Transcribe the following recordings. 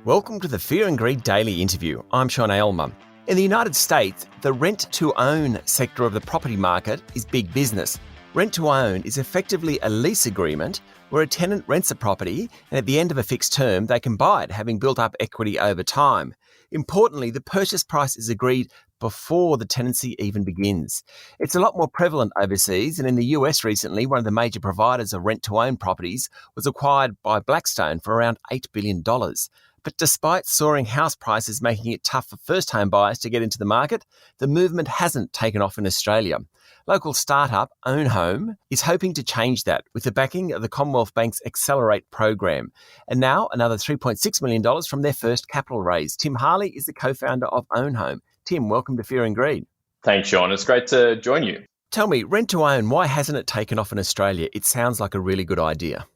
Welcome to the Fear and Greed Daily Interview. I'm Sean Aylmer. In the United States, the rent-to-own sector of the property market is big business. Rent-to-own is effectively a lease agreement where a tenant rents a property and at the end of a fixed term, they can buy it, having built up equity over time. Importantly, the purchase price is agreed before the tenancy even begins. It's a lot more prevalent overseas, and in the US recently, one of the major providers of rent-to-own properties was acquired by Blackstone for around $8 billion. But despite soaring house prices making it tough for first-home buyers to get into the market, the movement hasn't taken off in Australia. Local startup OwnHome is hoping to change that with the backing of the Commonwealth Bank's Accelerate program. And now another $3.6 million from their first capital raise. Tim Harley is the co-founder of OwnHome. Tim, welcome to Fear and Greed. Thanks, Sean. It's great to join you. Tell me, rent-to-own, why hasn't it taken off in Australia? It sounds like a really good idea.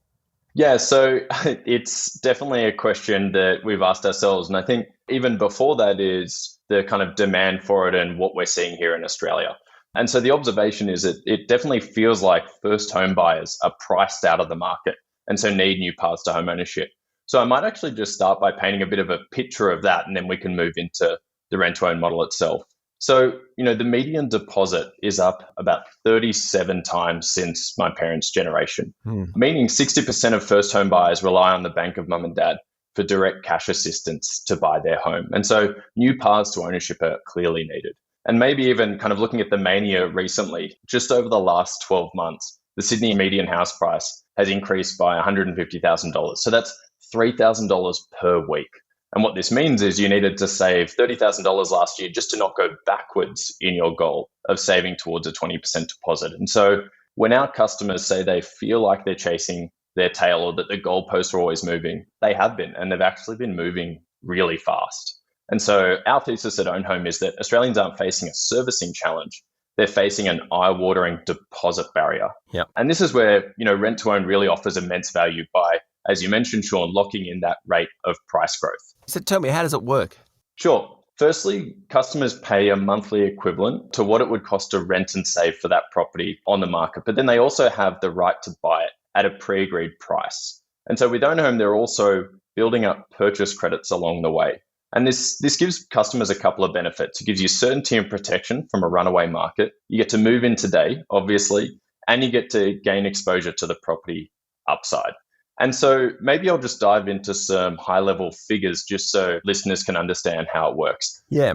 Yeah, so it's definitely a question that we've asked ourselves. And I think even before that is the kind of demand for it and what we're seeing here in Australia. And so the observation is that it definitely feels like first home buyers are priced out of the market and so need new paths to home ownership. So I might actually just start by painting a bit of a picture of that, and then we can move into the rent-to-own model itself. So, the median deposit is up about 37 times since my parents' generation, meaning 60% of first home buyers rely on the bank of mum and dad for direct cash assistance to buy their home. And so new paths to ownership are clearly needed. And maybe even kind of looking at the mania recently, just over the last 12 months, the Sydney median house price has increased by $150,000. So that's $3,000 per week. And what this means is you needed to save $30,000 last year just to not go backwards in your goal of saving towards a 20% deposit. And so when our customers say they feel like they're chasing their tail or that the goalposts are always moving, they have been, and they've actually been moving really fast. And so our thesis at OwnHome is that Australians aren't facing a servicing challenge. They're facing an eye-watering deposit barrier. Yep. And this is where, rent-to-own really offers immense value by, as you mentioned, Sean, locking in that rate of price growth. So tell me, how does it work? Sure. Firstly, customers pay a monthly equivalent to what it would cost to rent and save for that property on the market, but then they also have the right to buy it at a pre-agreed price. And so with OwnHome, they're also building up purchase credits along the way. And this gives customers a couple of benefits. It gives you certainty and protection from a runaway market. You get to move in today, obviously, and you get to gain exposure to the property upside. And so maybe I'll just dive into some high-level figures just so listeners can understand how it works. Yeah.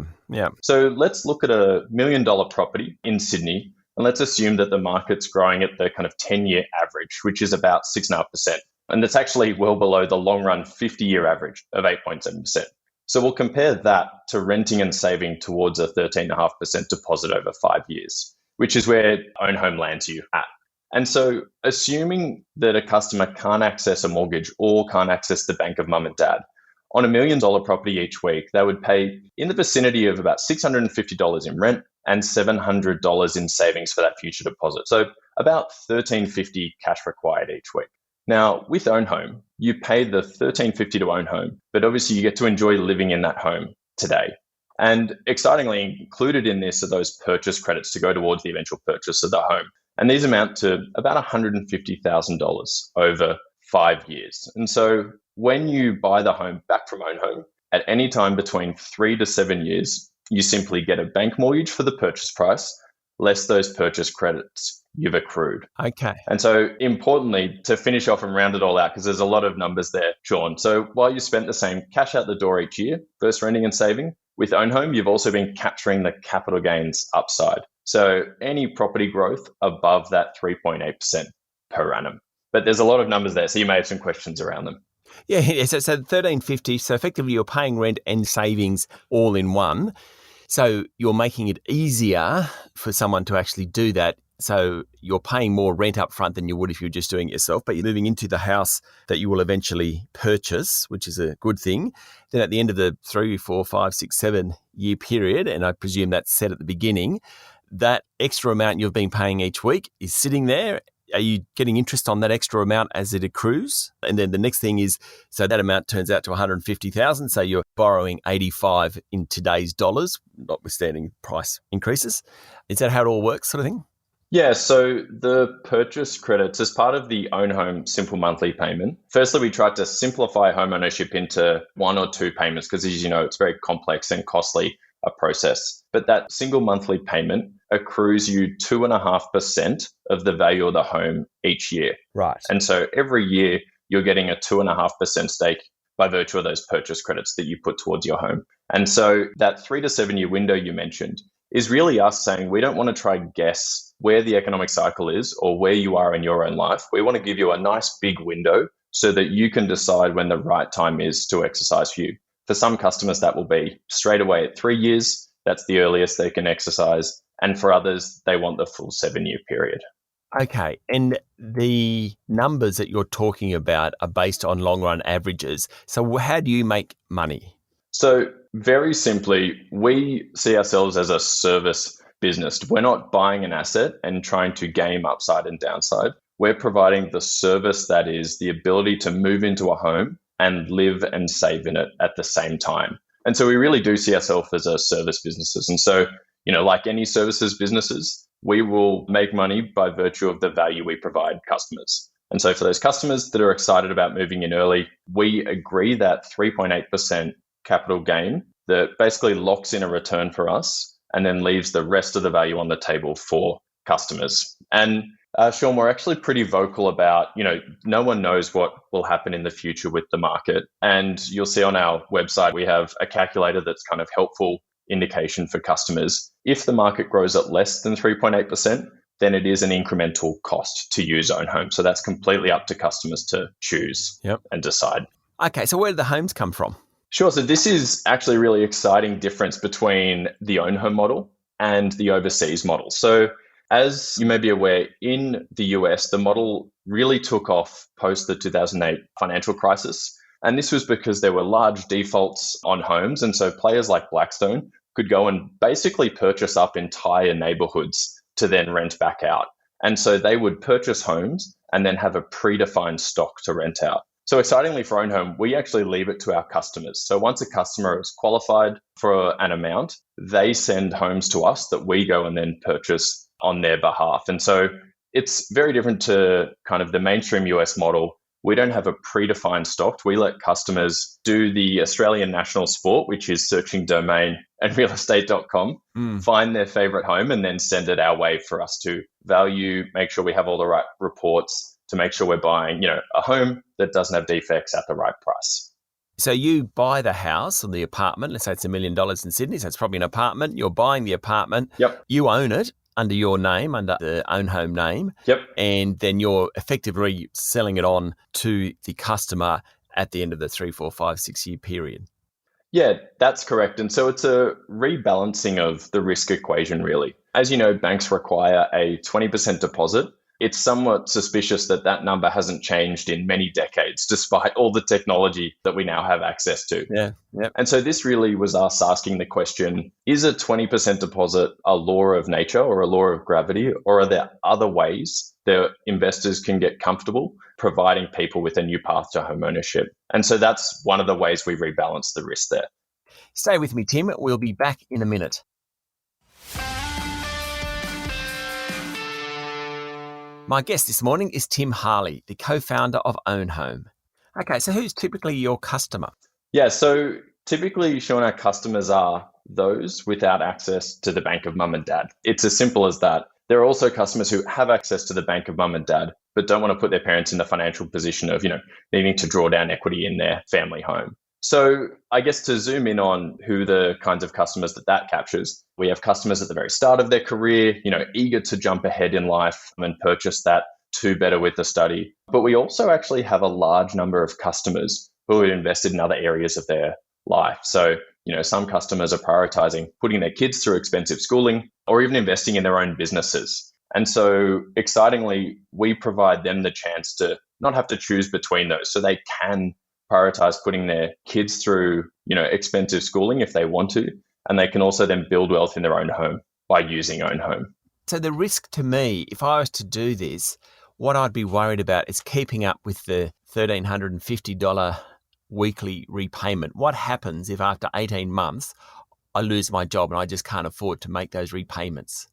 So let's look at $1 million property in Sydney, and let's assume that the market's growing at the kind of 10-year average, which is about 6.5%. And that's actually well below the long-run 50-year average of 8.7%. So we'll compare that to renting and saving towards a 13.5% deposit over 5 years, which is where OwnHome lands you at. And so assuming that a customer can't access a mortgage or can't access the bank of mum and dad, on $1 million property each week, they would pay in the vicinity of about $650 in rent and $700 in savings for that future deposit. So about $1,350 cash required each week. Now, with OwnHome, you pay the $1,350 to OwnHome, but obviously you get to enjoy living in that home today. And excitingly, included in this are those purchase credits to go towards the eventual purchase of the home. And these amount to about $150,000 over 5 years. And so when you buy the home back from OwnHome, at any time between 3 to 7 years, you simply get a bank mortgage for the purchase price, less those purchase credits you've accrued. Okay. And so importantly, to finish off and round it all out, because there's a lot of numbers there, Sean. So while you spent the same cash out the door each year, first renting and saving, with OwnHome, you've also been capturing the capital gains upside. So any property growth above that 3.8% per annum. But there's a lot of numbers there, so you may have some questions around them. Yeah, so $1,350, so effectively you're paying rent and savings all in one. So you're making it easier for someone to actually do that. So you're paying more rent up front than you would if you were just doing it yourself, but you're moving into the house that you will eventually purchase, which is a good thing. Then at the end of the 3, 4, 5, 6, 7 year period, and I presume that's set at the beginning, that extra amount you've been paying each week is sitting there. Are you getting interest on that extra amount as it accrues? And then the next thing is, so that amount turns out to $150,000. So you're borrowing 85 in today's dollars, notwithstanding price increases. Is that how it all works, sort of thing? Yeah, so the purchase credits as part of the Own Home simple monthly payment. Firstly, we tried to simplify home ownership into one or two payments because, as you know, it's very complex and costly a process. But that single monthly payment accrues you 2.5% of the value of the home each year. Right. And so every year you're getting a 2.5% stake by virtue of those purchase credits that you put towards your home. And so that 3 to 7 year window you mentioned is really us saying we don't want to try and guess where the economic cycle is or where you are in your own life. We want to give you a nice big window so that you can decide when the right time is to exercise for you. For some customers, that will be straight away at 3 years. That's the earliest they can exercise. And for others, they want the full 7 year period. Okay. And the numbers that you're talking about are based on long run averages. So how do you make money? So very simply, we see ourselves as a service business. We're not buying an asset and trying to game upside and downside. We're providing the service that is the ability to move into a home and live and save in it at the same time. And so we really do see ourselves as a service businesses. And so, like any services businesses, we will make money by virtue of the value we provide customers. And so for those customers that are excited about moving in early, we agree that 3.8% capital gain that basically locks in a return for us and then leaves the rest of the value on the table for customers. And Sean, we're actually pretty vocal about, no one knows what will happen in the future with the market. And you'll see on our website, we have a calculator that's kind of helpful indication for customers. If the market grows at less than 3.8%, then it is an incremental cost to use Own Home. So that's completely up to customers to choose and decide. Okay, so where do the homes come from? Sure. So this is actually a really exciting difference between the Own Home model and the overseas model. So as you may be aware, in the US, the model really took off post the 2008 financial crisis. And this was because there were large defaults on homes. And so players like Blackstone could go and basically purchase up entire neighborhoods to then rent back out. And so they would purchase homes and then have a predefined stock to rent out. So excitingly for Own Home, we actually leave it to our customers. So once a customer is qualified for an amount, they send homes to us that we go and then purchase on their behalf. And so it's very different to kind of the mainstream US model. We don't have a predefined stock. We let customers do the Australian national sport, which is searching domain and realestate.com, find their favorite home and then send it our way for us to value, make sure we have all the right reports to make sure we're buying, a home that doesn't have defects at the right price. So you buy the house or the apartment, let's say it's $1 million in Sydney, so it's probably an apartment. You're buying the apartment. Yep. You own it under your name, under the Own Home name. Yep. And then you're effectively selling it on to the customer at the end of the 3, 4, 5, 6 year period. Yeah, that's correct. And so it's a rebalancing of the risk equation, really. As you know, banks require a 20% deposit. It's somewhat suspicious that that number hasn't changed in many decades, despite all the technology that we now have access to. Yeah. Yep. And so this really was us asking the question, is a 20% deposit a law of nature or a law of gravity, or are there other ways that investors can get comfortable providing people with a new path to home ownership? And so that's one of the ways we rebalance the risk there. Stay with me, Tim. We'll be back in a minute. My guest this morning is Tim Harley, the co-founder of OwnHome. Okay, so who's typically your customer? Yeah, so typically, Sean, our customers are those without access to the bank of mum and dad. It's as simple as that. There are also customers who have access to the bank of mum and dad, but don't want to put their parents in the financial position of, needing to draw down equity in their family home. So I guess to zoom in on who the kinds of customers that captures, we have customers at the very start of their career, eager to jump ahead in life and purchase that two better with a study. But we also actually have a large number of customers who are invested in other areas of their life. So, some customers are prioritizing putting their kids through expensive schooling or even investing in their own businesses. And so excitingly, we provide them the chance to not have to choose between those. So they can prioritize putting their kids through, expensive schooling if they want to, and they can also then build wealth in their own home by using Own Home. So the risk to me, if I was to do this, what I'd be worried about is keeping up with the $1,350 weekly repayment. What happens if after 18 months I lose my job and I just can't afford to make those repayments?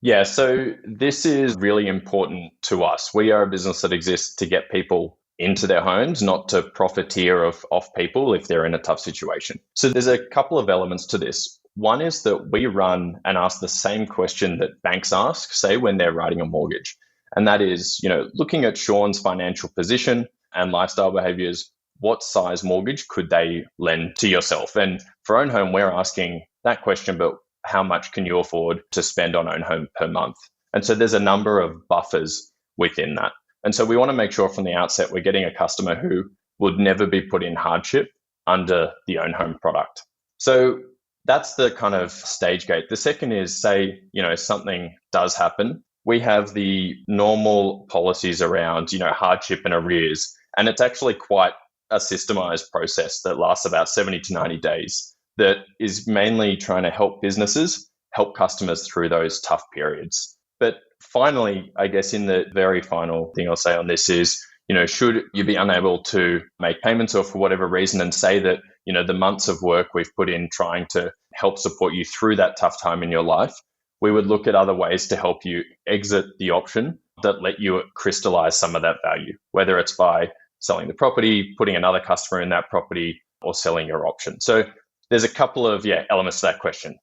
Yeah, so this is really important to us. We are a business that exists to get people into their homes, not to profiteer off people if they're in a tough situation. So there's a couple of elements to this. One is that we run and ask the same question that banks ask, say, when they're writing a mortgage. And that is, looking at Sean's financial position and lifestyle behaviors, what size mortgage could they lend to yourself? And for OwnHome, we're asking that question, but how much can you afford to spend on OwnHome per month? And so there's a number of buffers within that. And so we want to make sure from the outset we're getting a customer who would never be put in hardship under the OwnHome product. So that's the kind of stage gate. The second is, say, something does happen. We have the normal policies around, hardship and arrears. And it's actually quite a systemized process that lasts about 70 to 90 days that is mainly trying to help businesses, help customers through those tough periods. But finally, I guess in the very final thing I'll say on this is, should you be unable to make payments or for whatever reason and say that, the months of work we've put in trying to help support you through that tough time in your life, we would look at other ways to help you exit the option that let you crystallize some of that value, whether it's by selling the property, putting another customer in that property, or selling your option. So there's a couple of elements to that question.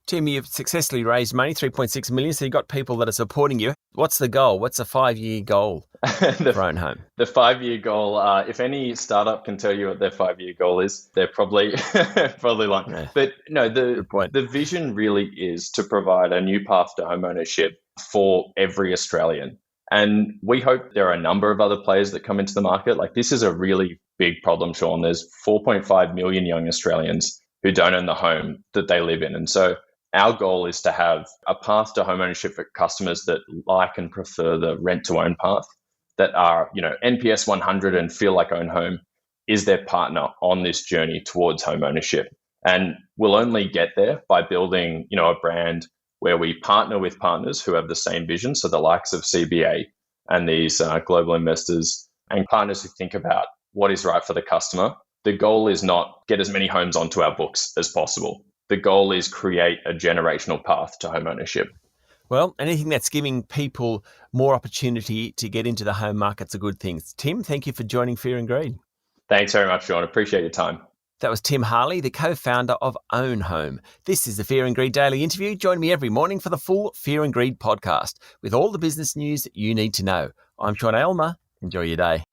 Tim, you've successfully raised money, 3.6 million, so you've got people that are supporting you. What's the goal? What's a 5-year goal for OwnHome? The 5-year goal, if any startup can tell you what their 5-year goal is, they're probably lying. Yeah. But no, the vision really is to provide a new path to homeownership for every Australian. And we hope there are a number of other players that come into the market. Like, this is a really big problem, Sean. There's 4.5 million young Australians who don't own the home that they live in. And so our goal is to have a path to homeownership for customers that like and prefer the rent to own path, that are, NPS 100 and feel like OwnHome is their partner on this journey towards homeownership. And we'll only get there by building, a brand where we partner with partners who have the same vision. So the likes of CBA and these global investors and partners who think about what is right for the customer. The goal is not get as many homes onto our books as possible. The goal is create a generational path to homeownership. Well, anything that's giving people more opportunity to get into the home market's a good thing. Tim, thank you for joining Fear and Greed. Thanks very much, Sean. Appreciate your time. That was Tim Harley, the co-founder of OwnHome. This is the Fear and Greed Daily Interview. Join me every morning for the full Fear and Greed podcast with all the business news that you need to know. I'm Sean Aylmer. Enjoy your day.